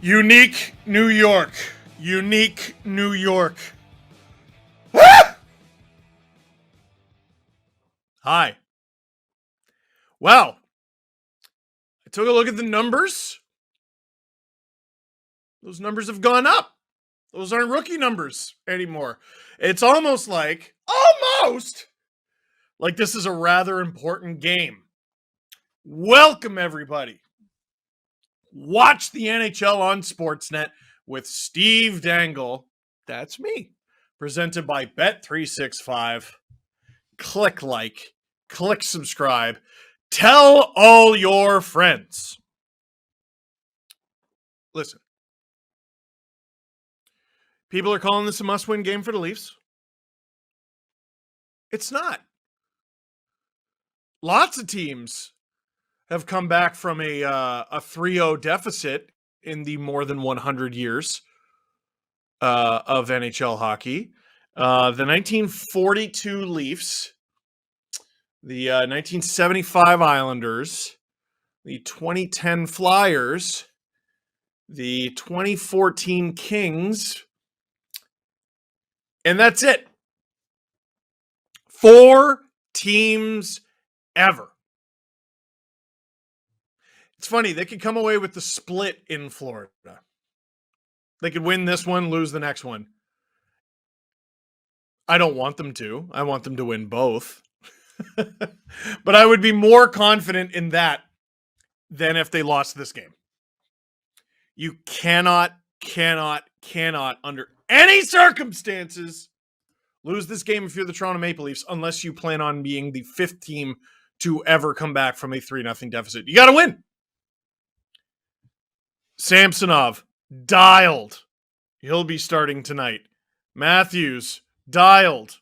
Unique New York. Unique New York. Ah! Hi. Well, I took a look at the numbers. Those numbers have gone up. Those aren't rookie numbers anymore. It's almost like this is a rather important game. Welcome, everybody. Watch the NHL on Sportsnet with Steve Dangle. That's me. Presented by Bet365. Click like, click subscribe. Tell all your friends. Listen. People are calling this a must-win game for the Leafs. It's not. Lots of teams have come back from a 3-0 deficit in the more than 100 years of NHL hockey. The 1942 Leafs, the 1975 Islanders, the 2010 Flyers, the 2014 Kings, and that's it. 4 teams ever. It's funny, they could come away with the split in Florida. They could win this one, lose the next one. I don't want them to. I want them to win both. But I would be more confident in that than if they lost this game. You cannot, under any circumstances, lose this game if you're the Toronto Maple Leafs unless you plan on being the 5th team to ever come back from a 3-0 deficit. You got to win. Samsonov, dialed. He'll be starting tonight. Matthews, dialed.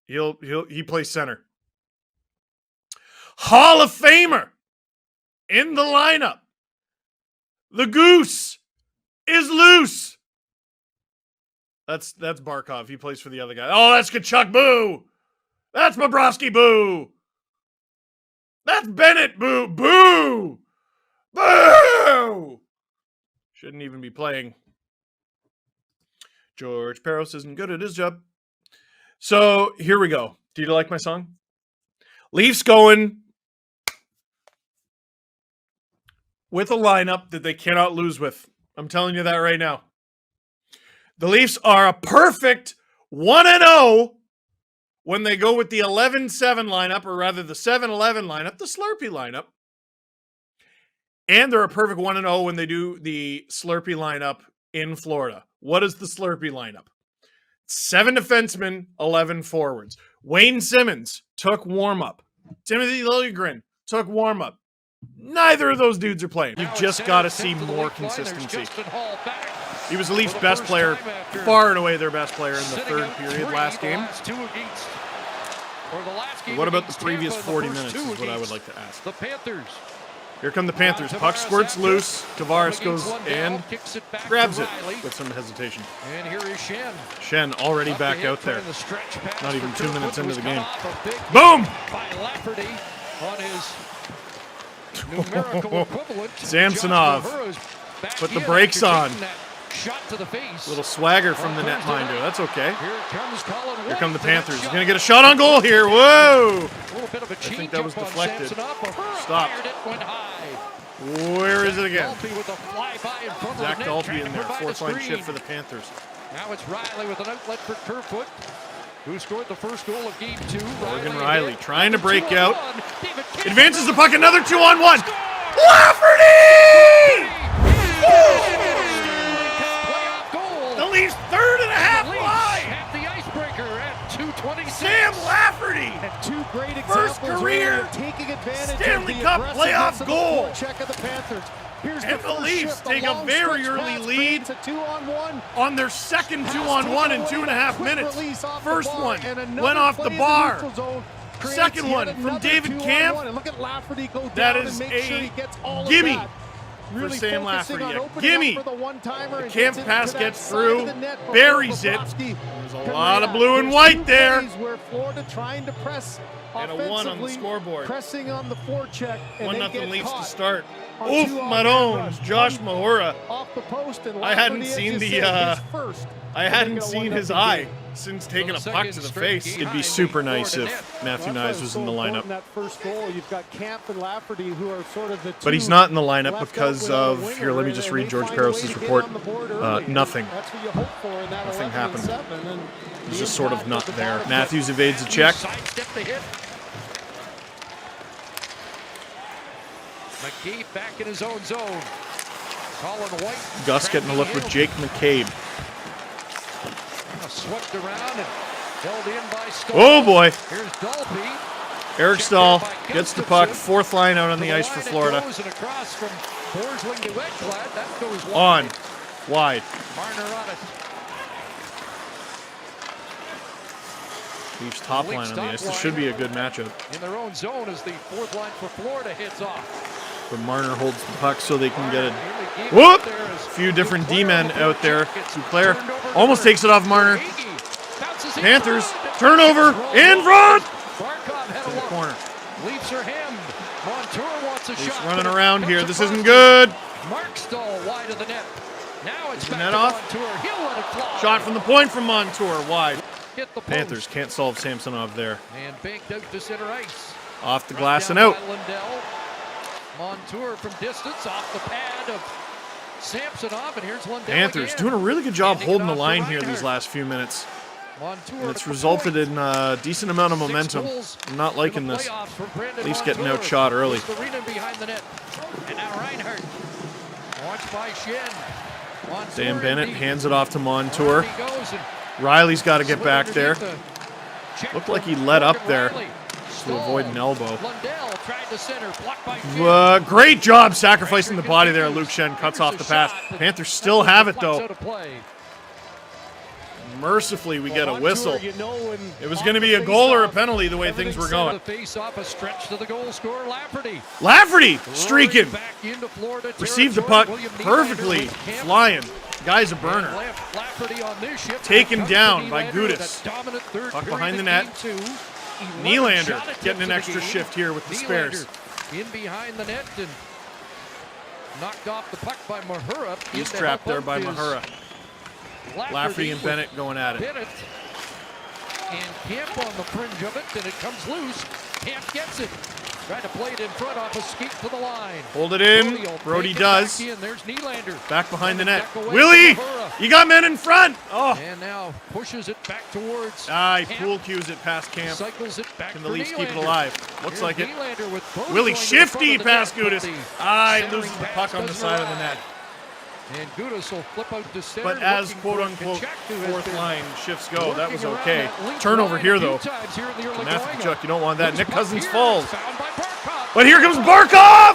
He plays center. Hall of Famer in the lineup. The goose is loose. That's Barkov. He plays for the other guy. Oh, that's Kachuk. Boo. That's Bobrovsky. Boo. That's Bennett. Boo. Boo. Boo. Shouldn't even be playing. George Peros isn't good at his job. So here we go. Do you like my song? Leafs going with a lineup that they cannot lose with. I'm telling you that right now. The Leafs are a perfect 1-0 when they go with the 11-7 lineup, or rather the 7-11 lineup, the Slurpee lineup. And they're a perfect 1-0 when they do the Slurpee lineup in Florida. What is the Slurpee lineup? 7 defensemen, 11 forwards. Wayne Simmons took warm-up. Timothy Liljegren took warm-up. Neither of those dudes are playing. You've just got to see more consistency. He was the Leafs' best player, far and away their best player in the third period last game. What about the previous 40 minutes is what I would like to ask. The Panthers. Here come the Panthers. Puck squirts loose. Tavares goes and grabs it with some hesitation. And here is Shen. Shen already back out there. Not even 2 minutes into the game. Boom! By Lafferty on his numerical equivalent. Samsonov put the brakes on. Shot to the face. Little swagger from the netminder. That's okay. Here come the Panthers. He's going to get a shot on goal here. Whoa! I think that was deflected. Stop. Where is it again? Zach Dalby in there. 4th line shift for the Panthers. Now it's Riley with an outlet for Kerfoot, who scored the first goal of game 2. Morgan Riley trying to break out. Advances the puck. Another 2-on-1. Lafferty! The Leafs' 3.5 line. At the icebreaker at 2:26. Sam Lafferty. And 2 great First examples career of taking advantage Stanley of the Cup aggressiveness playoff of the goal. forecheck of the Panthers. Here's And the first Leafs shift, take a long very stretch early pass lead creates a 2-on-1. on their second 2-on-1 in 2.5 minutes. First one and went off the play in bar. neutral zone creates Second yet one from another David 2-on-1. Camp. And look at Lafferty go down That and is make a sure he gets all of gimme. that. really Sam focusing on Lafferty. opening Gimme! up for the one-timer and Camp gets it pass to that gets side through, of the net before buries it. Bobrovsky There's a can lot of react. blue and There's white two there. plays where Florida trying to press And a 1 on the offensively, scoreboard. pressing on the forecheck, and 1-0 they get Leafs to caught start. on Oof, 2 on-man Maroon, rush. Josh One Mahura. off the post, and I hadn't Lafferty, as seen you the, said, his first I to hadn't make it a seen 1-0 his game. eye since taking a puck to the face. It'd It'd be super nice if Matthew Knies was in the lineup. That first goal, you've got Camp and Lafferty, who are sort of the But he's two not in the lineup left because out without a of, winger, here, let me just and read they George find a way Parros' to get report. on the board early. Nothing. That's what you hope for in that Nothing 11 happened. and 7, and He's the just sort of impact not the there. back. Matthews evades a check. Sidestep the hit. McGee back in his own zone. Colin White. Gus getting a look with Jake McCabe. Swept around and held in by Stahl. Oh boy. Here's Dalby. Eric Stahl gets the puck. Fourth line out on the ice for Florida. Goes and across from Forsling to Ekblad. That goes On. wide. Wide. Marner on it. Leafs top line on the ice. This should be a good matchup. In their own zone as the fourth line for Florida hits off. But Marner holds the puck so they can get it. Marner Whoop! there as A few different D-men Duclair out there. gets Duclair turned over almost to takes it off Marner. Iggy. Bounces in Panthers, front. turnover, in front! Barkov had To a the look. corner. Leafs are hemmed. Montour wants a Leafs shot. running but it around comes here. to This Crosby. isn't good. Mark Stahl wide of the net. Now it's the back net to off? Montour. He'll let it fly. Shot from the point from Montour, wide. Hit the post. Panthers can't solve Samsonov there. And banked out to center ice. Off the Brought glass down and out. by Lindell. Montour from distance off the pad of Samsonov, and here's Lindell Panthers again. doing a really good job Handing it holding the off to line here Reinhart. these last few minutes. Montour And at it's the resulted point. in a decent amount of 6 momentum. goals I'm not in liking the this. playoffs for Brandon Leafs getting Montour. outshot early. Here's Arena behind the net. And now Reinhart. Watched by Shen. Montour Sam Bennett indeed. hands it off to Montour. On he goes and Riley's got to get slid back there. underneath the check Looked like from he let up Morgan there Riley. to avoid an elbow. Lundell tried to center, blocked by Shen. Great job sacrificing the body there. Luke Shen cuts off the pass. Panthers still have it though. Mercifully, we get a whistle. It was going to be a goal or a penalty the way things were going. Face-off, a stretch to the goal scorer, Lafferty. Lafferty streaking. Back into Florida Received the puck territory. William perfectly. Nylander with Camp. Flying. Guy's a And burner. Lafferty on this shift. Taken Comes down to by Nylander with Gudis. a dominant third Puck period behind the in net. game 2. 11 Nylander shot attempts getting an in the extra game. shift here with the spares. Nylander in behind the net and knocked off the puck by Mahura. He's In to trapped there help by out is Mahura. Lafferty and with Bennett going at it. Bennett and Camp on the fringe of it, and it comes loose. Camp gets it. Trying to play it in front off a skeet to the line. Hold it in. will Brody take it does. Back in. There's Nylander. Back behind the Trying net. to duck away Willie! from Mahura. You got men in front! Oh! And now pushes it back towards Ah, he Camp. pool cues it past Camp. Cycles it back Can for the Leafs keep it Nylander. alive? Looks Here's like it. Nylander with both Willie going to the front shifty of the past net, but Gudis. the Ah, he centering loses the pass puck on the doesn't side of the arrive. net. And Gudis will flip out to center. But as looking for quote-unquote Kachuk, who has fourth been line shifts go, that was working around okay. that link Turnover line here a few though. times here in the early Matthew going. Kachuk, you don't want that. Loose Nick puck Cousins here, falls. found by Barkov. But here comes Barkov!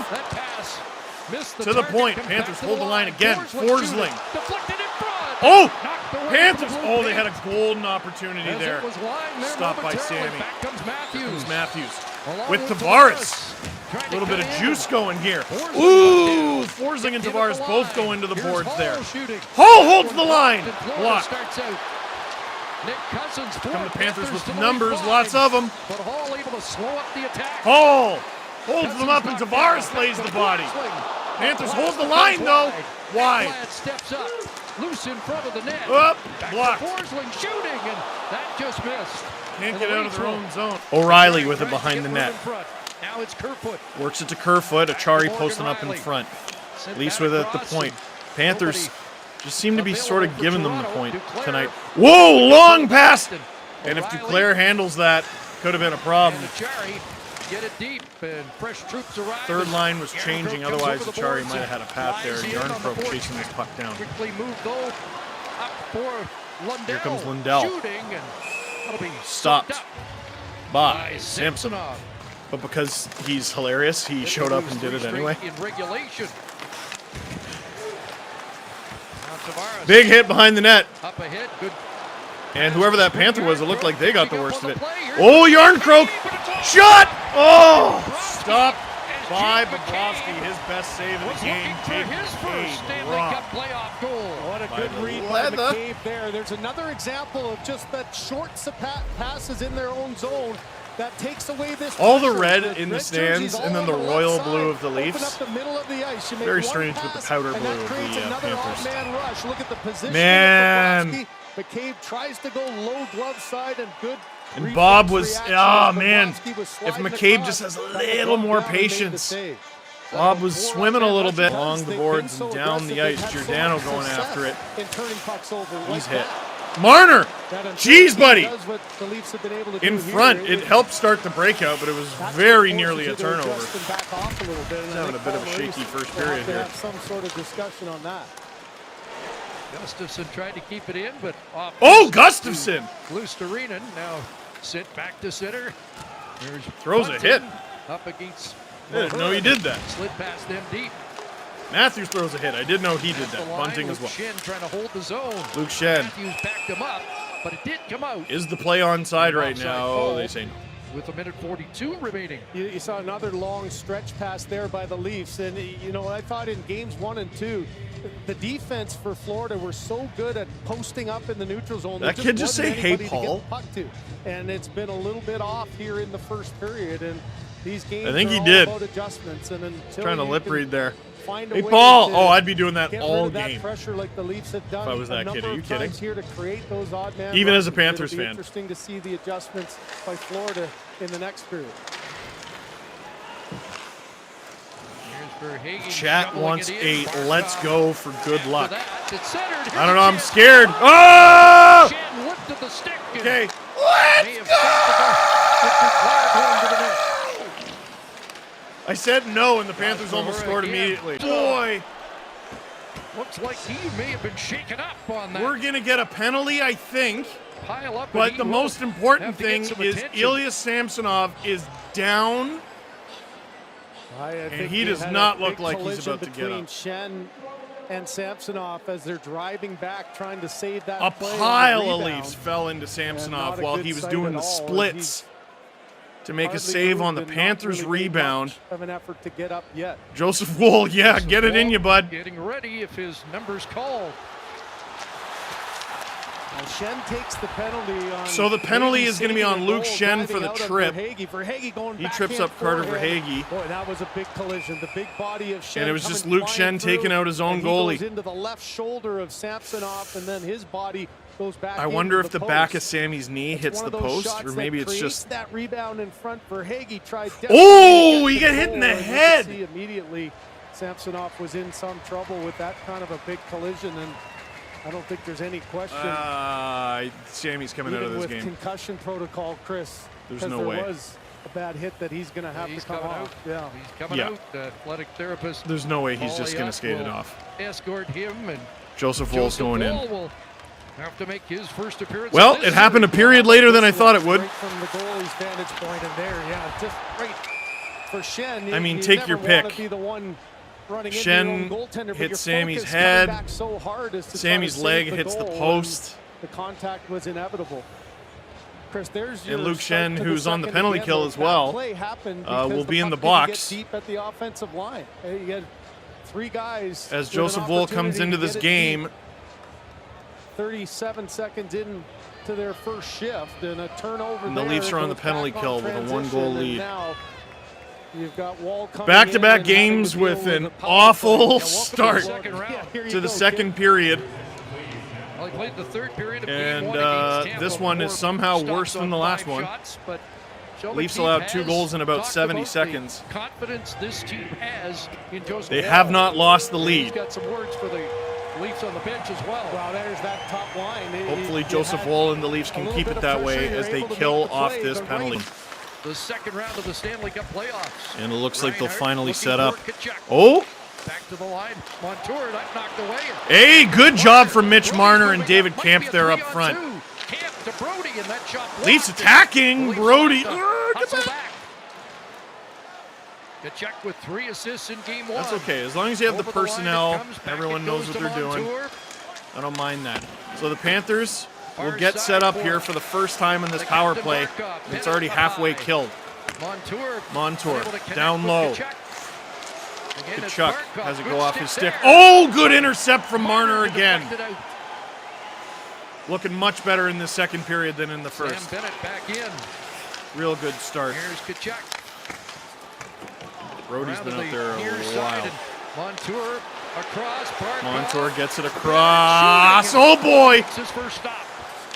That pass missed To the target, point. comes Panthers back to hold the line again. Forsling Forsling. shooting. Deflected in front. Oh! Knocked away Panthers! from the Oh, they had a Wolves. golden opportunity As there. it was lying there Stopped by momentarily. Sammy. Back comes Matthews. Here's Matthews. Along With with Tavares. Trying A to little bit cut of in. juice going here. Forsling Ooh! went down. Forsling and Hit at Tavares the both line. go into the Here's boards Hall there. shooting. Hall holds the line. And Florida Block. starts out. Nick Cousins Come the Panthers with to the numbers, lead lots line. of them. But Hall able to slow up the attack. Hall holds them up and Cousins Tavares knocked lays down. the body. Forsling. Panthers Blast hold the goes line though. Wide. Ekblad steps up. Loose in front of the net. Up. Back Blocked. to Forsling shooting, and that just missed. Can't And get the out of Leafs their will- own zone. O'Reilly with it Trying to behind get the room net. in front. Now it's Kerfoot. Works it to Kerfoot. Achari Morgan posting up in Riley. front. Sent Leafs that with it at the across, point. and Panthers nobody just seem to be sort of available for giving them the Toronto. point Duclair. tonight. Whoa, long pass! And if O'Reilly Duclair handles that, could have been a problem. and Achari get it deep, and fresh troops arrive. Third line was Yarncroke changing, comes otherwise over the Achari boards might have had a and path there. flies in on the Yarncroke boards. chasing this puck down. Quickly moved though up for Lundell. Here comes Lundell. Shooting, and that'll be Stopped soaked up by by Samsonov. Samsonov. But because he's hilarious, he They showed up lose and did three it anyway. straight in regulation. Now Tavares Big hit behind the net. up ahead. Good. And whoever that Panther was, it looked like they got the worst of it. Oh, Yarncroke! Shot! Oh! Stop by Bobrovsky, his best save of was the game. looking for his first Stanley Cup playoff goal. What a By good read by Leather. McCabe there. There's another example of just that short passes in their own zone that takes away this All the pressure. red in the jerseys stands, all and then on the left royal side. blue of the Open Leafs. up the middle of the ice. You make Very one strange with the pass, powder and blue that of creates the another Panthers. odd-man rush. Look at the position. Man. Of Bobrovsky. McCabe tries to go low glove side and good. And reflex Bob was, reaction oh as man, Bobrovsky was if sliding McCabe across, just has a got the little glove more down and made the patience. save. Bob was swimming a little bit Because along the they've boards been and so down the aggressive, ice. they've had so Giordano much going success after it. in turning pucks over He's like hit. that. Marner! That Jeez, buddy! does what the Leafs have been able to do In here. front. It helped start the breakout, but it was That's very what nearly a forces you to turnover. adjust and back off a little bit, and He's I having think a bit of a Paul shaky Maurice first will have period to here. have some sort of discussion on that. Gustafsson tried to keep it in, but off. Oh, Gustafsson! Loose to Reenan. Now sent back to center. There's Throws a Bunting hit. Up against. I didn't know he did that. Slid past them deep. Matthews throws a hit. I did know he did At the that. line, Bunting as Luke well. Shen trying to hold the zone. Luke Shen. Matthews backed him up, but it did come out Is the play onside right Offside now? call. They say no. with a minute 42 remaining. You saw another long stretch pass there by the Leafs, and you know I thought in games 1 and 2, the defense for Florida were so good at posting up in the neutral zone. That there kid just wasn't say, "Hey, anybody to get Paul." the puck to, and it's been a little bit off here in the first period. And these games I think are he all did. about adjustments. And until Trying to you lip can read there. find a Hey, way Paul! to Oh, I'd be doing that get all rid of that game. pressure like the Leafs have done I was that a kid. number Are you of kidding? times here to create those odd man Even as a rushes. Panthers It'll be fan. interesting to see the adjustments by Florida in the next period. Here's Verhaeghe Chat shoveling wants it in. a let's go for good After luck. that, it's centered. I don't know. Here's I'm a scared. chance. Oh! Shen lifted the stick. and Okay. may have stopped the ball. It was going to the net. I said no, and the Panthers almost scored again. immediately. Boy, Looks like he may have been shaken up on that we're going to get a penalty, I think. pile up. and But he the will most important have to get thing some is attention. Ilya Samsonov is down. I think he you does had not a look big like he's collision about to get between up. Shen and Samsonov as they're driving back, trying to save that A play on the pile of rebound. Leafs fell into not Samsonov a while good he was sight doing at the all, as splits to make a Hardly save on the moved and not Panthers really made rebound. much of an effort to get up yet. Joseph Wool, yeah, get it in you, bud. Getting ready if his number's called. Well, Shen takes the penalty on. So the penalty Verhaeghe is gonna be saving on a Luke goal, Shen for driving the out on trip. Verhaeghe going He backhand trips up Carter forehand. Verhaeghe. Boy, that was a big collision. The big body of Shen. And it was just coming Luke flying Shen through, taking out his own and he goalie. goes into the left shoulder of Samsonov, and then his body goes back. I wonder into if the post. back of Sammy's knee It's hits one the of those post, shots or that maybe it's creates just. that rebound in front. Verhaeghe tried. Oh, desperately he to got get hit the in the goal, and you head. could see immediately Samsonov was in some trouble with that kind of a big collision, and I don't think there's any question. Sammy's coming out of Even this with game. concussion protocol, Chris, There's 'cause no there way. was a bad hit that he's going to have He's to come coming off. out. Yeah. He's coming Yeah. out. The athletic therapist. There's no way he's just Paulie going to Up skate it will off. Escort him, and Joseph Wool's Joseph going in. Woll will have to make his first appearance. Well, of this it happened a series. period later than I thought it would. Right from the goalie's vantage point, and there, yeah, just right for Shen. I mean, you take never your wanna pick. Be the one running Shen into your own goaltender, but hit your Sammy's focus head. coming back so hard is to try Sammy's to save leg the hits the goal, post. and the contact was inevitable. Chris, there's your And Luke start Shen, to the who's on the second penalty again. kill Well, as well, that play happened will because be in the puck didn't box. get deep at the offensive line. You had three guys. As with an Joseph Wool comes opportunity into to this get it game, deep. 37 seconds in to their first shift, and a turnover. And the there Leafs are on goes the penalty back kill on with a transition, one-goal and lead. now you've got Wall coming back-to-back in and having games to deal with an a power awful play. welcome start second round. Yeah, here you to the go, second kid. period. Well, he played the third period of And, game one against Tampa. this one is 4 somehow stops worse than on the last 5 one. shots, but Sheldon Leafs Keefe allowed 2 has goals in about talked 70 about the seconds. confidence this team has in Joseph They Woll. have not lost the He's lead. got some words for the Leafs on the bench as well. Well, there's that top line. Hopefully You Joseph had Woll and the Leafs a can little keep bit it of that pressure, way you're as they able to kill make the off play, this but penalty. The second round of the Stanley Cup playoffs. And it looks like they'll Reinhart finally looking set up. for Tkachuk. Oh, Back to the line. Montour, that knocked away. hey, good job from Mitch Brody's Marner and moving David up. Might Kemp be a there up 3-on-2. front. Kemp to Brody, and that shot Leafs blocked. attacking. Leafs Brody. have to Get hustle back. Tkachuk with 3 assists in game 1. That's okay. As long as you have the Over line it personnel, comes, back everyone it knows goes what to they're doing. Montour. I don't mind that. So the Panthers will Far get side set up for here for the first time in this the power captain play. Barkov. It's already halfway High. killed. Montour Montour able to connect down with low. Tkachuk. Again, it's Kachuk Barkov. has it Good go off his stick. there. Oh, good intercept from Marner again. Deflected out. Looking much better in the second period than in the Sam first. Bennett back in. Real good start. Here's Kachuk. Brody's Around been to out the there near a side, while. and Montour across. Barkov. Montour gets it across. Oh boy! It's his first stop.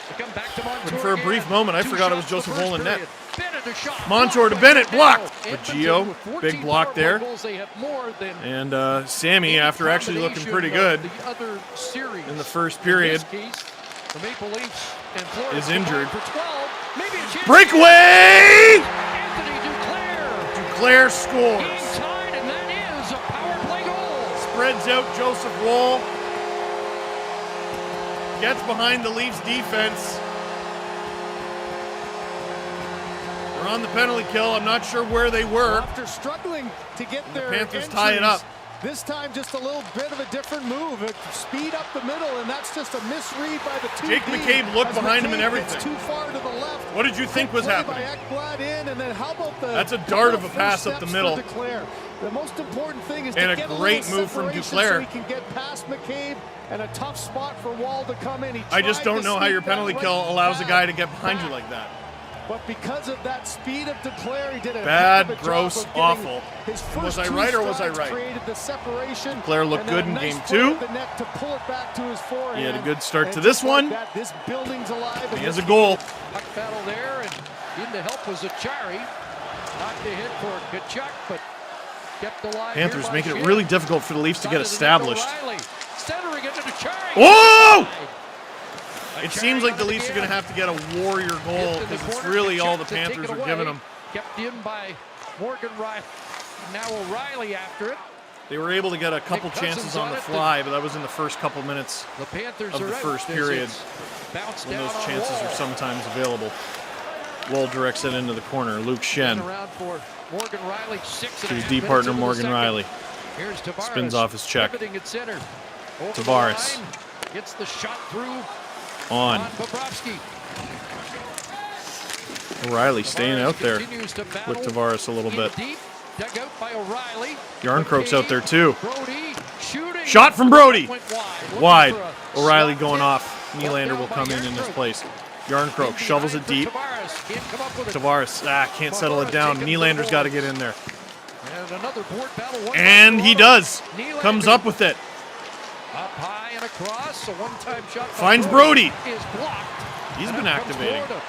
They come back to Montour And for a brief again. moment, I 2 forgot it was shots Joseph the first Hole in net. period. Bennett a shot. Montour to Blocked Bennett, by blocked. Dangle. But Gio, Edmonton with big 14 block power there. play goals. They have more than And Sammy, after actually looking pretty good the other series. in the first In period, this case, the Maple Leafs and Florida is injured. For 12, maybe a chance. breakaway! Anthony Duclair. Duclair scores. Game tied, and that is a power play goal. Spreads out Joseph Woll. Gets behind the Leafs defense. They're on the penalty kill. I'm not sure where they were. After struggling to get their Panthers tie it entries, up. This time just a little bit of a different move. Speed up the middle, and that's just a misread by the 2D. Jake McCabe looked as behind him and McCabe everything. gets too far to the left. What did you think was Play happening? By Ekblad in, and then how about the That's a dart of a first pass up the steps middle. for Duclair. The most important thing is And to a get a great little move from separation Duclair. so he can get past McCabe, and a tough spot for Wall to come in. I just don't know how your penalty kill allows a guy to get behind you like that. But because of that speed of Duclair, he did a Bad, heck of a gross, job of getting awful. His Was first I two right or was I strides right? Created the separation. Duclair looked and then good a in nice game play 2. at the net to pull it back to his forehand. He had a good start And to this just like one. that, this building's alive. He has a goal. Puck battle there, and in to help was Achari. Not the hit for Kachuk, but kept alive. Panthers here by making it Shea. really difficult for the Leafs to get Side of the net established. O'Reilly. Centering it to Achari. Whoa! It Achari seems like the on it Leafs are going to again. have to get a warrior goal Into the because it's corner, really all Kachuk the to take Panthers it are giving away. them. Kept in by Morgan Riley. Now O'Reilly after it. They were able to get a couple Cousins chances on on the it. fly, but that was in the first couple minutes The Panthers of are the out first as period it's bounced when down those on chances Wall. are sometimes available. Wall directs it into the corner. Luke Shen Around for Morgan Riley, 6 to and a his half D minutes partner into the Morgan second. Riley. Here's Tavares. Spins off his check. Pivoting at center. Over the Tavares. line, gets the shot through On. Bobrovsky. O'Reilly staying Tavares out there continues to battle with Tavares a little in bit. Deep, dug out by O'Reilly. Yarncroke's out there too. Brody shooting. Shot from Brody. Went wide. Wide. Looking for a O'Reilly slot going hit. off. Brought Nylander down will by come in his Yarncroke. place. Yarncroke shovels it For deep. Tavares. Can't come up with it. Tavares can't settle it down. Nylander's got to get in there. And another board battle. One And by he Toronto. does. Nylander Comes up with it. Up high and across. A one-time shot. by Finds Brody. Is blocked. He's And been out comes activating. Florida.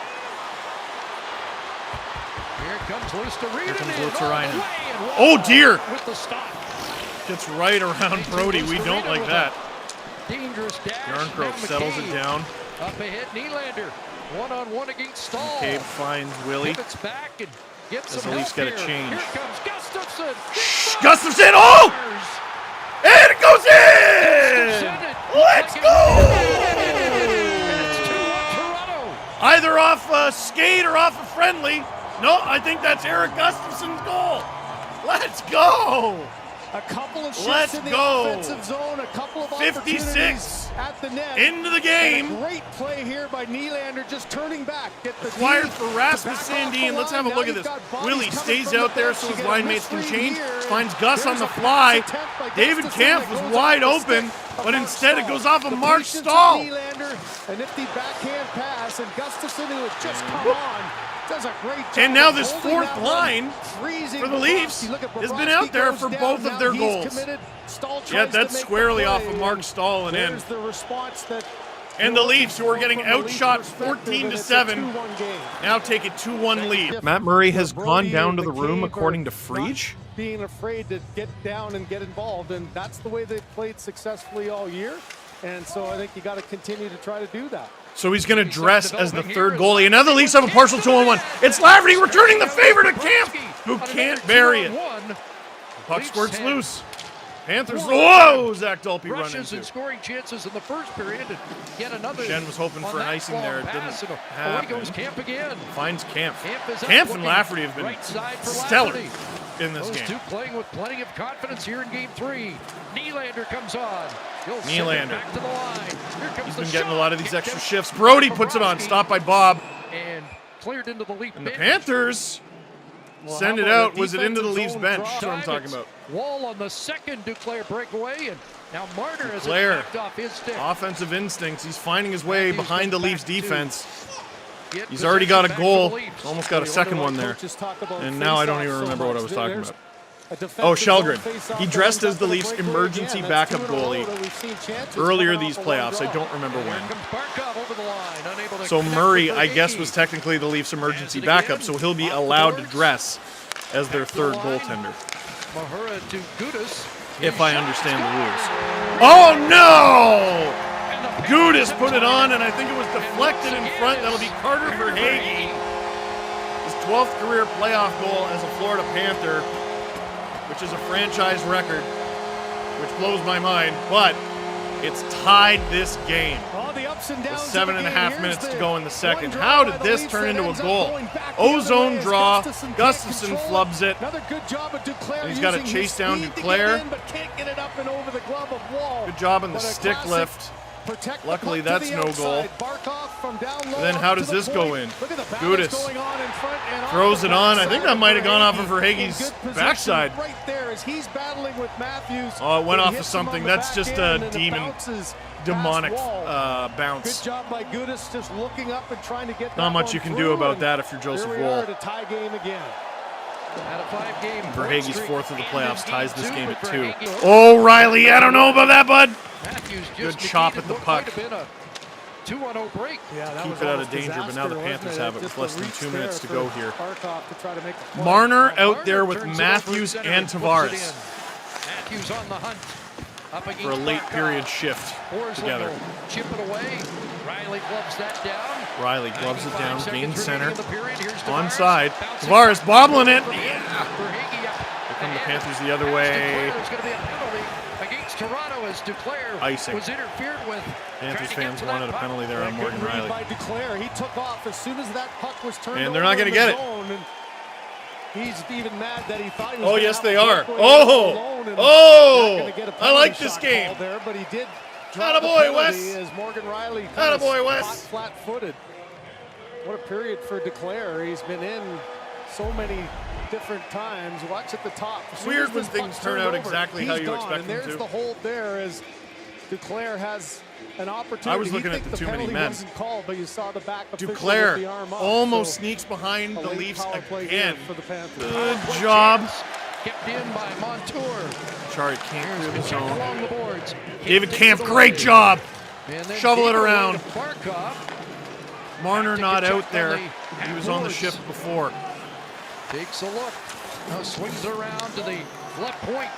Here comes Luostarinen. Here comes in all the Luostarinen. way, and Oh, Wall dear. With the stop. Gets right around Brody. We don't like that. Dangerous dash. Yarncroke Now settles it McCabe. down. Up ahead, Nylander. One-on-one against Stahl. McCabe finds Willie. Pivots back and gets As some the Leafs help get a here. change. Here comes Gustafsson. Gustafsson! Oh! And it goes in! Let's go! It's 2-1 Toronto. Either off a skate or off a friendly. No, I think that's Eric Gustafsson's goal. Let's go! A couple of shifts Let's in the go. offensive zone, a couple of 56 opportunities at the net. Into the And game. a great play here by Nylander, just turning back. Get the Acquired D for to Rasmus back off the Sandin. Let's have a line. look Now at you've this. got bodies Willie coming stays from out the there bench. so You his get a line mates can misread change. here. Finds Gus There's on the a pass fly. attempt by David Gustafsson Kampf that was goes wide off the open, stick of but Mark instead it Stahl. goes off of The Mark patience of Stahl. Nylander, a nifty backhand pass, and Gustafsson, who had just come on, does a great job. And now of this holding fourth that line one, freezing for the Leafs Bobrovsky. Look at has been Bobrovsky out there goes for down. both of Now their he's goals. committed. Stahl Yeah, tries to that's make the squarely off play, of Mark and Stahl and in. there's the response that And the Leafs, who are getting from the Leafs outshot perspective, 14 and to it's a 7, 2-1 game. now take a 2-1 lead. Matt Murray has gone down to the room, according to Friedge. Being afraid to get down and get involved, and that's the way they've played successfully all year. And so I think you got to continue to try to do that. So he's going to dress as the third goalie. And now the Leafs have a partial 2-on-1. It's Lafferty returning the favor to Camp, who can't bury it. Puck squirts loose. Panthers. Whoa! Zach Dolpe running Rushes and into. scoring chances in the first period, and yet another. Shen was hoping on for an that icing long there. It pass, didn't and away happen. goes Camp again. Finds Camp. Camp is up, Camp and looking Lafferty have been right side for stellar Lafferty. in this Those game. two playing with plenty of confidence here in Game 3. Nylander comes on. He'll send it Nylander. back to the line. Here comes He's the been getting a shot. lot of these Kicked extra out shifts. Brody by puts it on. Bobrovsky, Stopped by Bob. and cleared into the Leaf And the bench. Panthers Well, Send how it about out. a Was it into the defensive Leafs zone bench? drop? That's what I'm talking about. Wall on the second Duclair breakaway, and now Marner has Duclair. knocked off his stick. Offensive instincts. He's finding his way Matthews behind the gets Leafs back to defense. Get He's already got a possession back to the goal. Leafs. Almost got a second one there. And now I don't even remember what I was talking about. Oh, Shelgren. He dressed as the Leafs' emergency backup goalie earlier these playoffs. I don't remember when. Here comes Barkov over the line, unable to So connect Murray, with I guess, Verhaeghe. was technically the Leafs' emergency backup, so he'll be allowed to dress as their third goaltender, Mahura to Gudis. if I understand the rules. Oh, no! Gudis put it on, and I think it was deflected in front. That'll be Carter Verhaeghe. His 12th career playoff goal as a Florida Panther, which is a franchise record, which blows my mind, but it's tied this game. With 7.5 minutes to go in the second. How did this turn into a goal? Ozone draw. Gustafsson flubs it. And he's got to chase down Duclair. Good job on the stick lift. Luckily, that's no goal. And then how does this go in? Gudis throws it on. I think that might have gone off of Verhaeghe's backside. Oh, it went off of something. That's just a demonic bounce. Good job by Gudis, just looking up and trying to get Not much you can do about that if you're Joseph Woll. Tie game again. Out of 5 game. Verhaeghe's fourth of the playoffs ties this game at 2. Oh, Riley, I don't know about that, bud. Good chop at the puck. 2-0 break. Keep it out of danger, but now the Panthers have it with less than 2 minutes to go here. Marner out there with Matthews and Tavares Matthews on the hunt. Up for a late period shift together. Chip it away. Riley gloves that down. Riley gloves it down, gains center. Onside. Onside. Tavares bobbling it. Yeah. Here come the Panthers the other way. There's going to be a penalty against Toronto as Duclair Icing. was interfered with. Panthers fans wanted a penalty there on Morgan Riley. By Duclair. He took off as soon as that puck was turned. And they're not going to get it. He's even mad that he thought he was. Oh, yes, they are. Oh, I like this game. There, but he did. Attaboy, Wes. As Morgan Riley. Attaboy, Wes. Flat-footed. What a period for Duclair. He's been in so many different times. Watch at the top. Weird when things turn out exactly how you expect them to. And there's the hold there as Duclair has an opportunity. I was looking at the too many men. Called, but you saw the back Duclair almost sneaks behind the Leafs again. Good job. Kept in by Montour. Charlie Camp through the zone. Along the boards. David Camp, great job. Shovel it around. Marner not out there. He was on the shift before. Takes a look. Now swings around to the left point.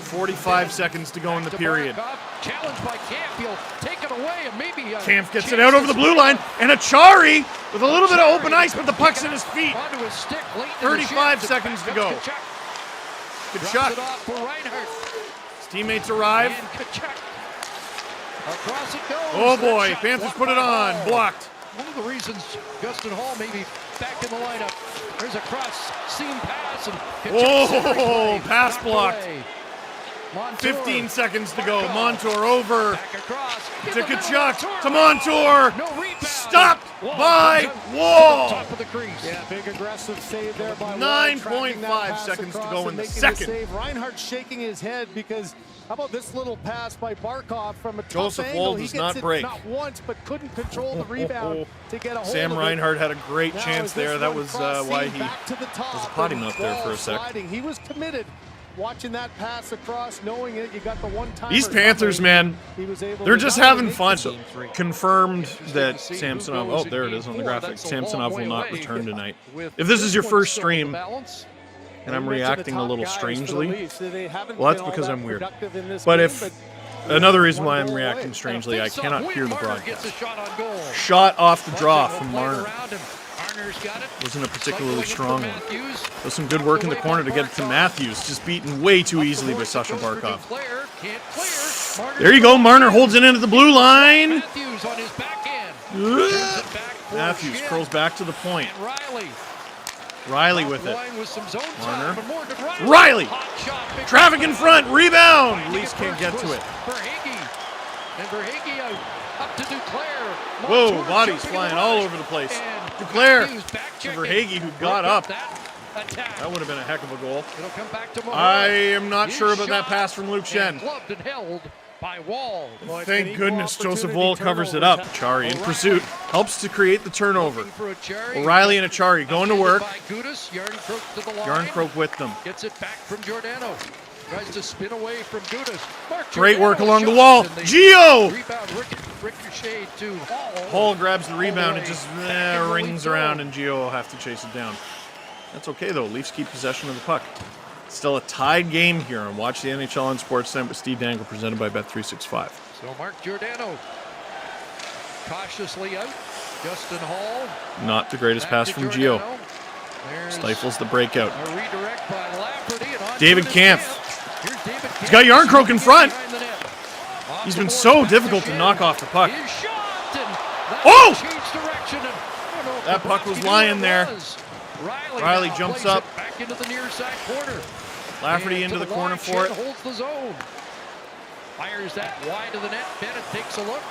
45 seconds to go in the period. Challenged by Camp. He'll take it away and maybe Camp gets it out over the blue line. And Achari with a little bit of open ice, but the puck's in his feet. 35 seconds to go. Kachuk. His teammates arrive. Across it goes. Oh boy, Panthers put it on. Blocked. One of the reasons Justin Hall may be back in the lineup. There's a cross seam pass and oh, pass blocked. 15 seconds to go. Montour over to Kachuk to Montour. Stopped by Wall. Top of the crease. Yeah, big aggressive save there by 9.5 seconds to go in the second. Reinhardt shaking his head because how about this little pass by Barkov from a tough Joseph angle? Woll does not break. Not once, but couldn't control the rebound to get a hold Sam of it. Reinhardt had a great Now chance there. That was why he was a potty mouth there for a sec. He was committed. Watching that pass across, knowing it, you got the one time. These Panthers, man, they're just having fun. Confirmed that Samsonov, oh, there it is on the graphic. Samsonov will not return tonight. If this is your first stream and I'm reacting a little strangely, well, that's because I'm weird. But if another reason why I'm reacting strangely, I cannot hear the broadcast. Shot off the draw from Marner. Wasn't a particularly strong one. Does some good work in the corner to get it to Matthews. Just beaten way too easily by Sasha Barkov. There you go. Marner holds it into the blue line. Matthews curls back to the point. Riley with it. Marner. Riley! Traffic in front. Rebound. Leafs can't get to it. Whoa, bodies flying all over the place. Duclair Matthews back to checking. Verhaeghe, who got Broke up. That attack. That would have been a heck of a goal. It'll come back to Mahal. I am not His sure about that shot pass from Luke Shen. and gloved and held by Wall. Well, it's an Thank equal goodness Joseph opportunity Woll covers it turnover. up. Chari in pursuit. Helps to create the turnover. Looking for Achari. O'Reilly and Achari going to work. By Gudis. Yarncroke to the line. Yarncroke with them. Gets it back from Giordano. Tries to spin away from Gudis. Mark Great Giordano work along the shot, wall. and the Gio! Rebound ricochet to Hall. Hall grabs the rebound and Away. just Back in the rings lead around, zone. and Gio will have to chase it down. That's okay, though. Leafs keep possession of the puck. Still a tied game here. And watch the NHL on Sportsnet with Steve Dangle, presented by Bet365. So Mark Giordano cautiously out. Justin Hall. Not the greatest Back pass to from Gio. Giordano. There's Stifles the breakout. a redirect by Lafferty. And on David to Kampf. Here's David Kampf. He's got Yarncroke in front. Behind the net. Off He's the been boards, so back difficult to Shen. knock off the puck. His shot, and that Oh! changed direction, and I don't know if That puck was Bobrovsky knew lying where it there. was. Riley now jumps plays up. it back into the near side corner. Lafferty And into to the corner line, for it. Shen holds the zone. Fires that wide of the net. Bennett takes a look,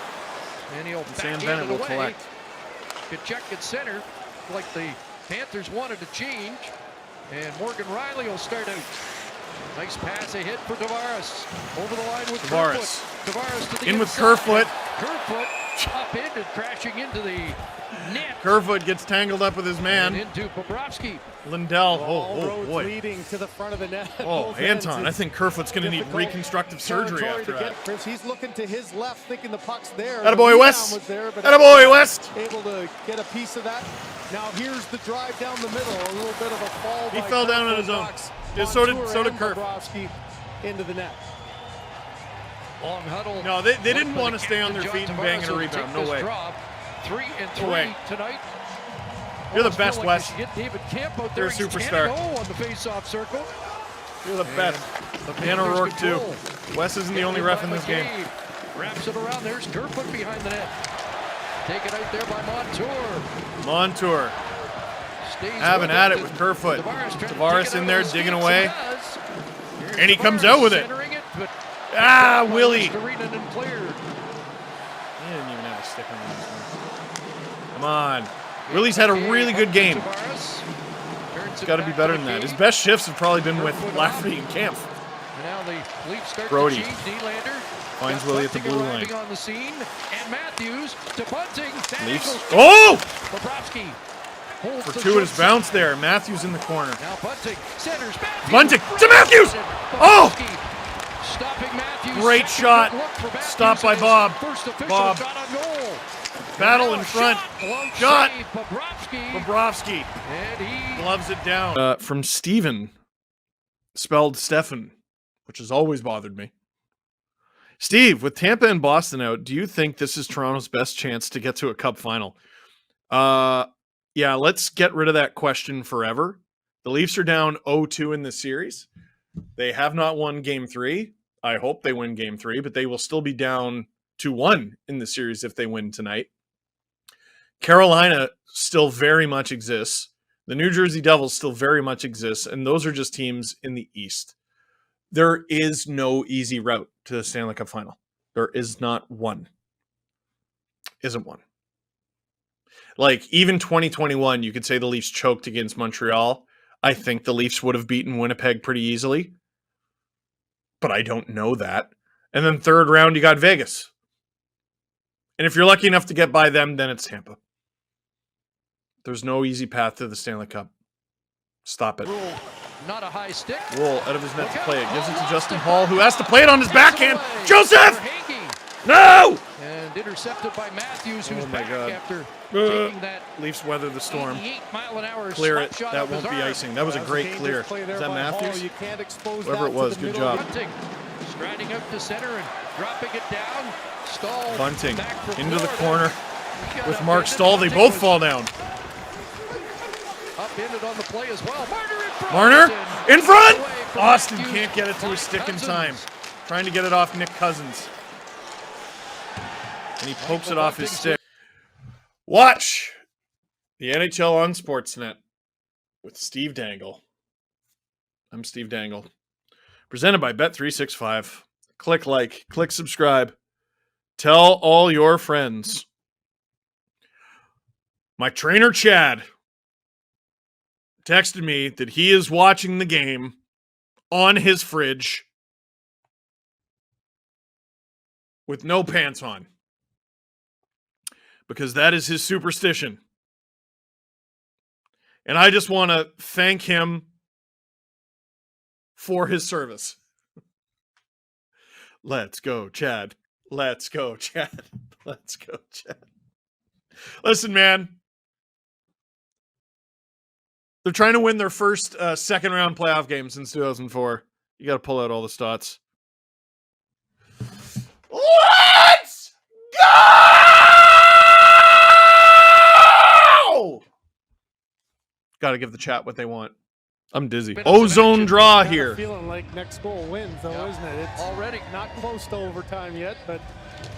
and he'll Sam backhand Bennett it will away. collect. Kachuk at center, like the Panthers wanted to change, and Morgan Riley will start out. Nice pass ahead for Tavares. Over the line with Tavares. Kerfoot. Tavares to the In with inside. Kerfoot. Kerfoot upended, crashing into the net. Kerfoot gets tangled up with his And man. into Bobrovsky. Lindell. All Oh roads boy. leading to the front of the net. Oh, Both ends. Anton. I It's think Kerfoot's going to need difficult reconstructive surgery territory after to that. get Prince. He's looking to his left, thinking the puck's there. Attaboy, The rebound West. was there, but Attaboy, West. able to get a piece of that. Now here's the drive down the middle. A little bit of a fall. He by fell down on Kerfoot his own. knocks Yeah, so did Montour and Kerf. Bobrovsky into the net. Long huddle. No, they didn't Look for want the to stay on captain, their feet John and bang in Tavares, a will rebound. take No this way. Drop. 3 and 3 No way. tonight. You're the Almost best, feel like Wes. we should get David Kampf out You're there. a He's superstar. 10-0 on the face-off circle. You're the best. And the Dan Panthers O'Rourke, too. control. Wes isn't the Get only in ref by in this game. McCabe. Wraps it around. There's Kerfoot behind the net. Taken out there by Montour. Montour Stays having with at it. it with Kerfoot. Tavares trying to Tavares take it in out there of the digging skates. away. He does. Here's And he comes Tavares out with it. centering it, but Ah, Willie. Arena and cleared. He didn't even have a stick on this one. Come on. Willie's had a really good game. It's got to be better than that. His best shifts have probably been with Lafferty and Kampf. And now the Leafs start Brody to change. Nylander finds got Willie at the Bunting blue arriving line. on the scene, and Matthews to Bunting. Dangle. Leafs. Oh! Bobrovsky holds the Fortuitous short bounce there. Matthews in the corner. Now Bunting centers. Matthews. Bunting to Matthews! Oh! Bobrovsky stopping Matthews. Great Second shot. good look for Matthews, Stopped by and his Bob. First official Bob. shot on goal. Battle Now in a front. Long Shot. save. Bobrovsky. Bobrovsky And he gloves it down. From Steven, spelled Stefan, which has always bothered me. Steve, with Tampa and Boston out, do you think this is Toronto's best chance to get to a cup final? Yeah, let's get rid of that question forever. The Leafs are down 0-2 in this series. They have not won game 3. I hope they win game 3, but they will still be down 2-1 in the series if they win tonight. Carolina still very much exists. The New Jersey Devils still very much exist, and those are just teams in the East. There is no easy route to the Stanley Cup final. There is not one. Isn't one. Like, even 2021, you could say the Leafs choked against Montreal. I think the Leafs would have beaten Winnipeg pretty easily, but I don't know that. And then third round, you got Vegas. And if you're lucky enough to get by them, then it's Tampa. There's no easy path to the Stanley Cup. Stop it. Rule, not a high stick. Wool out of his net to play it. Gives it to Hall Justin lost Hall, who has to play it on his Gets backhand. away. Joseph! Verhaeghe. No! And intercepted by Matthews, who's Oh my back God. after taking that Leafs weather the storm. 88-mile-an-hour Clear it. slap shot That off his won't be arm. icing. That was a That great dangerous clear. play there Is that by Hall. Matthews? You can't expose Whoever that it was, to the good middle. job. Bunting striding up to center and dropping it down. Stahl Bunting back for into the Florida. corner He got with upended. Mark Stahl. They Bunting both was fall down. Upended on the play as well. Marner in front. Marner And in front. away from Austin Matthews. can't get it to his stick in Cousins. time. Trying to get it off Nick Cousins. And he pokes it off his stick. Watch the NHL on Sportsnet with Steve Dangle. I'm Steve Dangle. Presented by Bet365. Click like, click subscribe. Tell all your friends. My trainer, Chad, texted me that he is watching the game on his fridge with no pants on. Because that is his superstition. And I just want to thank him for his service. Let's go, Chad. Let's go, Chad. Let's go, Chad. Listen, man. They're trying to win their first second round playoff game since 2004. You got to pull out all the stats. Let's go! Got to give the chat what they want. I'm dizzy. Ozone draw here. Feeling like next goal wins, though, isn't it? It's Already. not close to overtime yet, but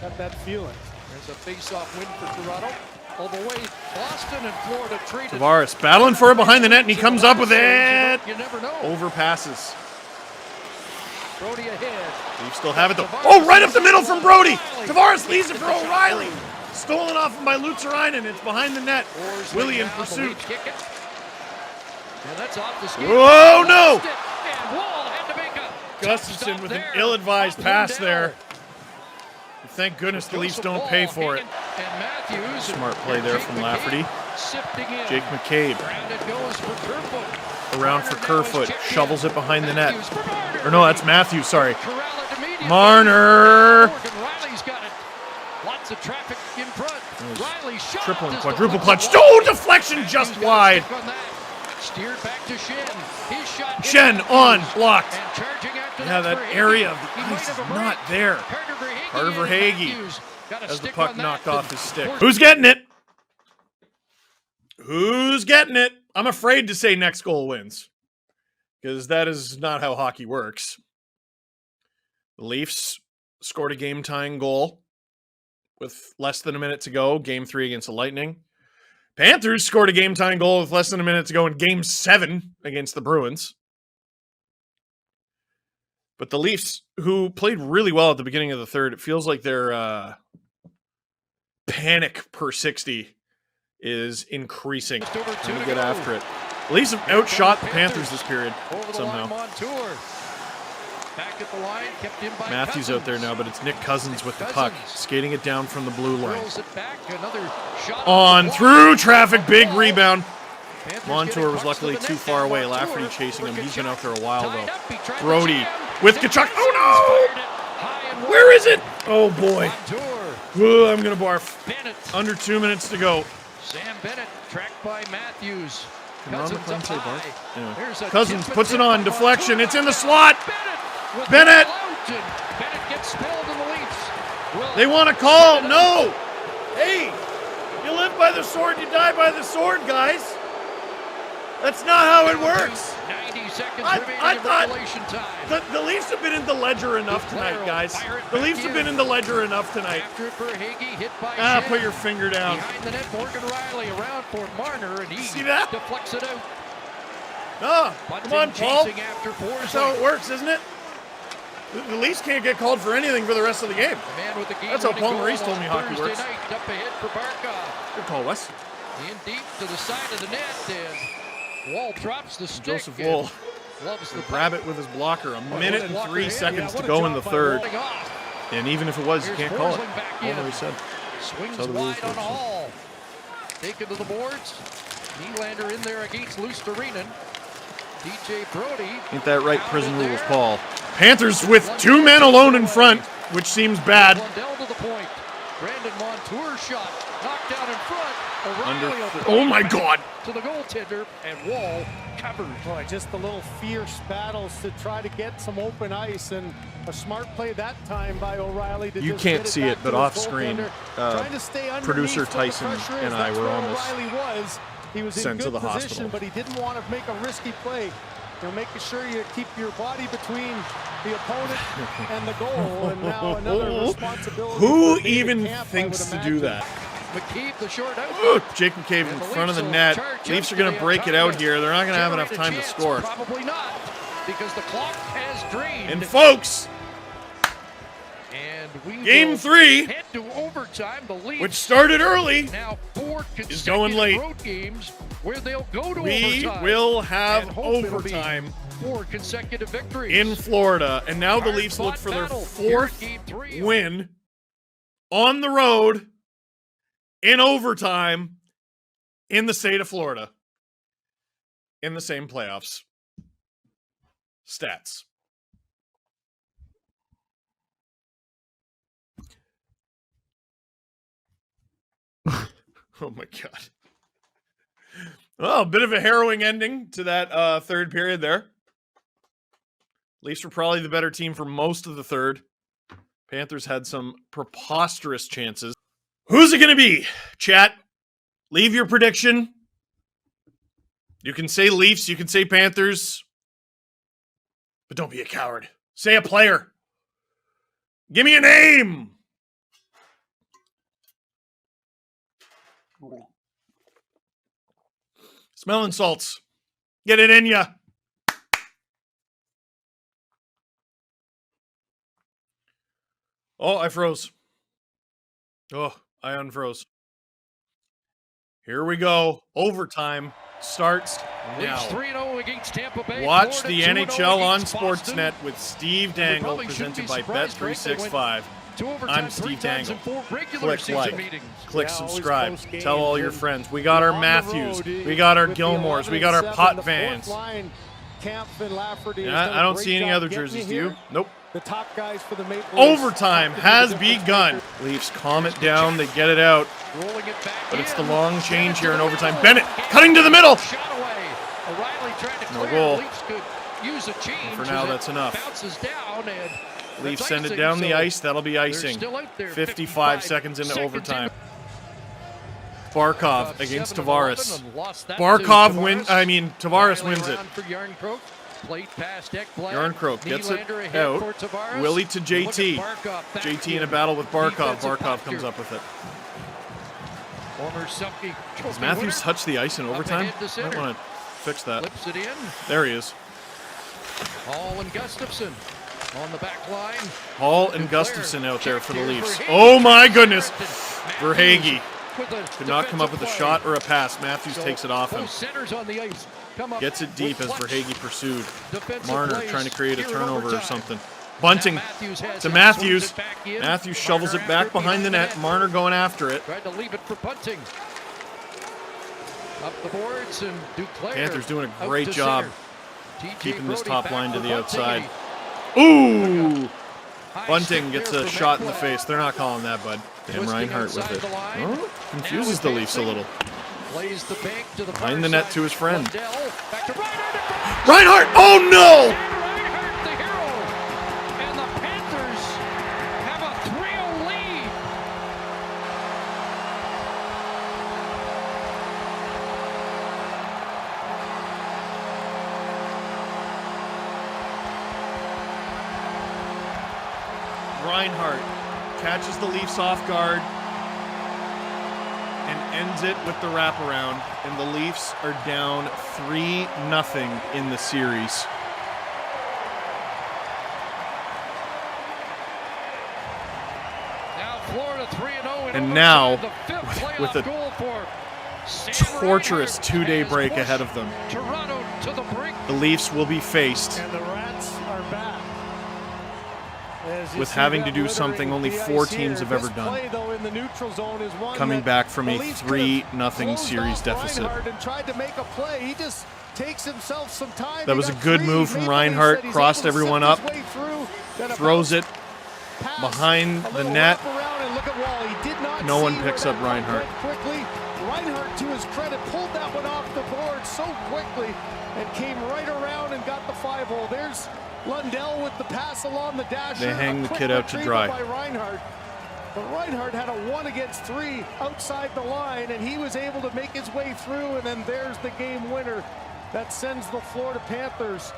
got that feeling. There's a face-off win for Toronto. All the way, Boston and Florida treated. Tavares battling for it behind the net, and he comes up with it. You never know. Overpasses. Brody ahead. Leafs still have it, though. Oh, right up the middle from Brody. Tavares leaves it for O'Reilly. Stolen off him by Lutzerainen. It's behind the net. Willie in pursuit. And that's off the skate. Oh, no. And Wall had to make a Gustafson with an ill-advised pass there. Thank goodness the Leafs don't pay for it. And Matthews. Smart play there from Lafferty. Sifting in. Jake McCabe And it goes for Kerfoot. around for Kerfoot. Checked in. Shovels it behind the net. Matthews for Marner. Or no, that's Matthews, sorry. Corral it immediately. Marner. Morgan Riley's got it. Lots of traffic in front. Riley shot. Triple and Does quadruple the clutch. ball. Oh, deflection just Matthews got a wide. stick on that. Steered back to Shen. His shot. hit Shen Matthews. on, blocked. And charging after Yeah, that for area Hagee. of the He might ice is have a not break. there. Carter Verhaeghe Matthews got a as the stick puck on that. knocked off his stick. Forced- Who's getting it? Who's getting it? I'm afraid to say next goal wins, because that is not how hockey works. The Leafs scored a game-tying goal with less than a minute to go, Game 3 against the Lightning. Panthers scored a game-tying goal with less than a minute to go in Game 7 against the Bruins. But the Leafs, who played really well at the beginning of the third, it feels like their panic per 60 is increasing. Just over two Trying to to get go. after it. The Leafs have outshot the Panthers this period Over the somehow. line, Montour. Back at the line, kept in by Matthews out there now, but it's Nick Cousins with the puck, skating it down from the blue line. Throws it back, another shot On off the through wall. traffic, big rebound. Panthers Montour getting was pucks to luckily the too net. far Now away. Montour Lafferty chasing him. for He's been Kachuk. out there a while, Tied though. up, he tried to Brody jam. with Didn't Kachuk. miss. Oh, Fired it high and no! Where wide. is it? Oh, boy. Montour, Ooh, I'm going to barf. Bennett, Under 2 minutes to go. Sam Bennett tracked by Matthews. Can Ron Cousins McLean up say high. barf? Anyway. There's a Cousins tip puts it and on. tip by Deflection. Montour. It's in the slot. With Bennett. the ball out, and Bennett gets spilled in the Leafs. Will They want to call. No. Hey, you live by the sword, you die by the sword, guys. That's not how it works. 90 seconds I remaining in thought- regulation time. The Leafs have been in the ledger enough tonight, guys. The Leafs have been in the ledger enough tonight. After Verhaeghe hit by Ah, Shen. put your finger down. Behind the net, Morgan Riley around for Marner, and he See that? deflects it out. Ah, Bunting come on, Paul. chasing after That's how it Forsling. works, isn't it? The Leafs can't get called for anything for the rest of the game. The man with the game That's how winning Paul goal Maurice told on me hockey Thursday works. night, up ahead for Barkov. Good call, Wes. In deep to the side of the net, and Wall drops the stick. Joseph and Woll. loves the Grab it with his blocker. A minute and blocker 3 in. seconds Yeah, to what a go in the job by third. Rolling off. And even if it was, you Here's can't call it. Forsling back Paul in. Maurice said. Swings That's how the rules wide on work. Hall. Taken to the boards. Nylander in there against Lusterinen. DJ Brody. Ain't that right, prison rules, Paul? Panthers with 2 men alone in front, which seems bad. Lundell to the point. Brandon Montour shot. Knocked down in front. O'Reilly will Oh, put my it back God. To the goaltender, and Wall covered. Boy, just the little fierce battles to try to get some open ice, and a smart play that time by O'Reilly. To You just can't get it see back it, but to his off screen, goaltender. Trying to stay producer underneath where the Tyson pressure is. and I That's were where on this O'Reilly was. He was in sent to good the position, hospital. but he didn't want to make a risky play. You know, making sure you keep your body between the opponent and the goal, and now another responsibility. Who for David even Kampf, I thinks would to do imagine. that? McKeeve, the short out. Ooh, Jake McCabe in front of the net. Leafs are going to break it out here. They're not going to have enough time to score. Probably not, because the clock has drained. And folks, And And we Game 3, head to overtime. The Leafs, which started early, now 4 is going late. road games where they'll go to We overtime. will And have hope it'll be overtime 4 consecutive victories in Florida. And now the Hard Leafs look fought for their battle here at 4th Game 3. win on the road in overtime in the state of Florida in the same playoffs. Stats. Oh my God. Well, a bit of a harrowing ending to that third period there. Leafs were probably the better team for most of the third. Panthers had some preposterous chances. Who's it going to be? Chat, leave your prediction. You can say Leafs, you can say Panthers, but don't be a coward. Say a player. Give me a name. Smelling salts. Get it in ya. Oh, I froze. Oh, I unfroze. Here we go. Overtime starts now. Leafs 3-0 against Tampa Bay. Watch Florida the 2-0 NHL on against Boston. Sportsnet with Steve Dangle, probably shouldn't presented be by surprised, Greg, they went Bet365. to overtime I'm 3 Steve times Dangle. in 4 regular Click season like. meetings. Click Yeah, always subscribe. close games. Tell all your And friends. We got our on the Matthews. road, We got our with the Gilmores. 11 We got our and 7, Putt the Vans. fourth line, Kampf and Lafferty has Yeah, done I a don't great see any job other getting jerseys. Do here. you? Nope. The top guys for the Maple Leafs Overtime have to be has the difference begun. maker. Leafs calm it down. They get it out. Rolling it back But it's the in. long change here in Send it to overtime. the Bennett middle. cutting to the middle. Shot away. O'Reilly trying to No clear. goal. Leafs could use a change. For now, as it that's enough. Bounces down and Leafs that's send it icing, down the so ice. That'll be they're icing. still out there. 55 seconds into seconds overtime. into- Barkov against 7 of 11 Tavares. and lost that Barkov to wins. Tavares. Tavares Riley wins it. around for Yarncroke. Plate pass, Ekblad. Yarncroke gets it Nylander ahead out. for Tavares. Willie to Look JT. at Barkov back JT in a battle with Barkov. Defensive Barkov posture. comes up with it. Former Selke Does trophy Matthews winner. touch the ice in overtime? ahead to I center. want to fix that. Flips it in. There he is. Hall and Gustafson on the back line. Hall and Duclair Gustafson out there for the checked here Leafs. for Oh my goodness. Matthews Verhaeghe with a could not come up with a defensive shot play. or a pass. Matthews So takes it off him. both centers on the ice come up Gets it deep with as clutch Verhaeghe pursued. defensive Marner plays trying to create a here in turnover or overtime. something. Bunting Now Matthews has to it, Matthews. swings it back in. Matthews shovels Marner it back after behind the net. Marner going after it. Tried to leave it for punting. Up the boards and Duclair. Panthers doing a out great to job center. TJ keeping this Brodie top back line to for the Bunting, outside. and Ooh! high Bunting stick gets there a for shot in the McLeod. face. They're not calling that, bud. Damn, Twisting Reinhart with outside it. the line. Oh, confuses the Leafs a advancing. little. Plays the bank to the Behind far the net side. to his friend. Lundell, back to Reinhart. Reinhart! Oh no! Reinhart, the hero. And the Panthers have a 3-0 lead. Reinhart catches the Leafs off guard and ends it with the wraparound. And the Leafs are down 3-0 in the series. Now Florida 3-0 in And now, overtime, the fifth with playoff a goal for Sam torturous Reinhart two-day has break pushed ahead of them. Toronto to the brink. The Leafs will be faced And the Rats are back. As you with see having to them do littering something only the 4 ice teams here. have ever This done. play, though, in the neutral zone is one Coming that back from the a Leafs 3-0 closed series off deficit. Reinhart and tried to make a play. He just takes himself some time. That He was a got good three. move from Maple Leafs Reinhart, said he's crossed able to everyone sift up, his way through, then a throws it pass, behind a the little net. wraparound, and look at Wall. He did not No one see picks where up that puck Reinhart. went quickly. Reinhart, to his credit, pulled that one off the board so quickly and came right around and got the 5-hole. There's Lundell with the pass along the dasher. They hang A the quick kid out to retrieval dry. by Reinhart. But Reinhart had a 1-against-3 outside the line, and he was able to make his way through, and then there's the game winner that sends the Florida Panthers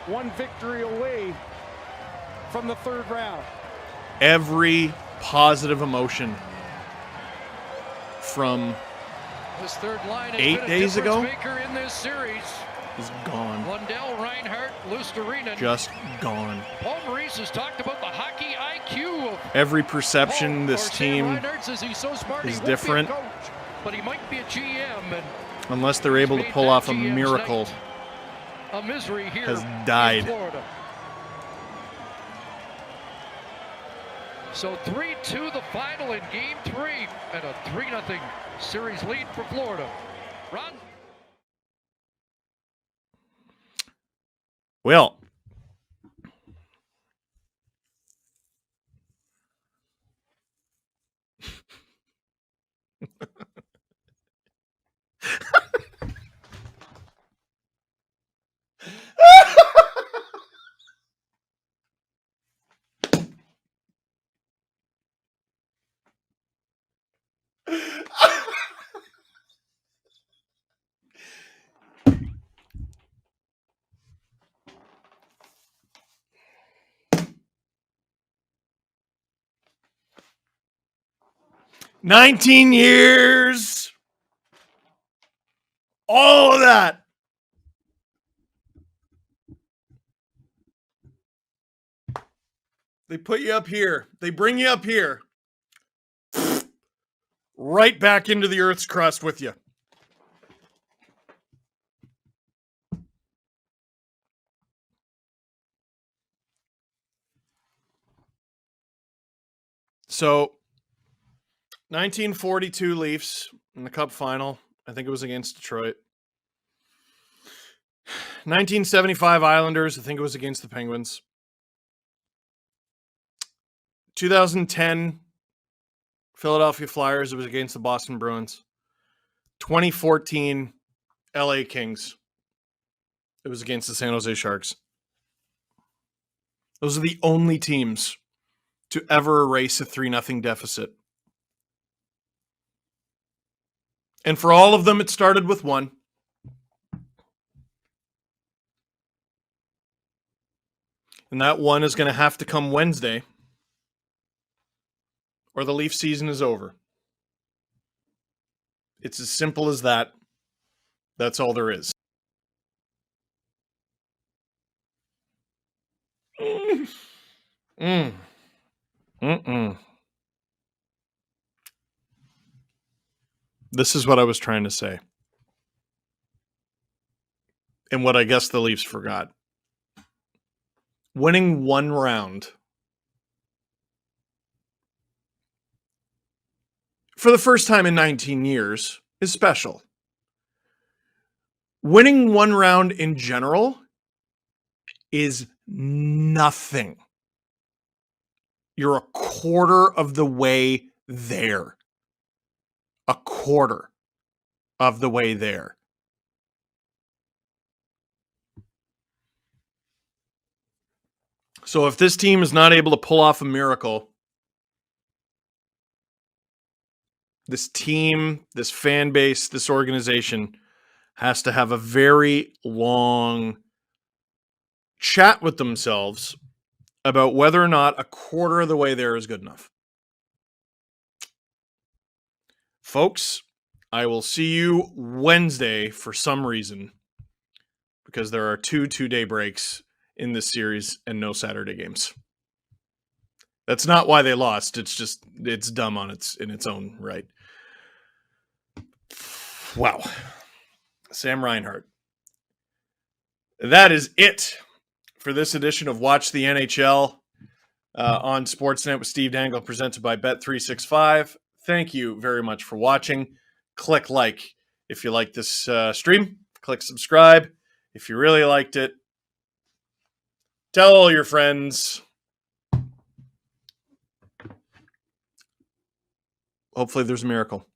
one victory away from the third round. Every positive emotion from This third line has 8 been a days ago difference maker in this series. is gone. Lundell, Reinhart. Reinhart, Lusterinen. Just gone. Paul Maurice has talked about the hockey IQ of Every perception Paul, this team Reinhart says he's so smart, is he different. won't be a coach, but he might be a GM. And unless they're able to made pull that off a GM's miracle, night a misery here has in died. Florida. So 3-2 the final in Game 3 and a 3-0 series lead for Florida. Ron? Well, $19 years. All of that. They put you up here. They bring you up here. Right back into the Earth's crust with you. So, 1942 Leafs in the Cup final. I think it was against Detroit. 1975 Islanders. I think it was against the Penguins. 2010 Philadelphia Flyers. It was against the Boston Bruins. 2014 LA Kings. It was against the San Jose Sharks. Those are the only teams to ever erase a 3-0 deficit. And for all of them, it started with one. And that one is going to have to come Wednesday, or the Leaf season is over. It's as simple as that. That's all there is. This is what I was trying to say. And what I guess the Leafs forgot. Winning one round for the first time in 19 years is special. Winning one round in general is nothing. You're a quarter of the way there. A quarter of the way there. So if this team is not able to pull off a miracle, this team, this fan base, this organization has to have a very long chat with themselves about whether or not a quarter of the way there is good enough. Folks, I will see you Wednesday for some reason, because there are two-day breaks in this series and no Saturday games. That's not why they lost. It's just, it's dumb in its own right. Wow. Sam Reinhart. That is it for this edition of Watch the NHL on Sportsnet with Steve Dangle, presented by Bet365. Thank you very much for watching. Click like if you like this stream. Click subscribe if you really liked it. Tell all your friends. Hopefully there's a miracle.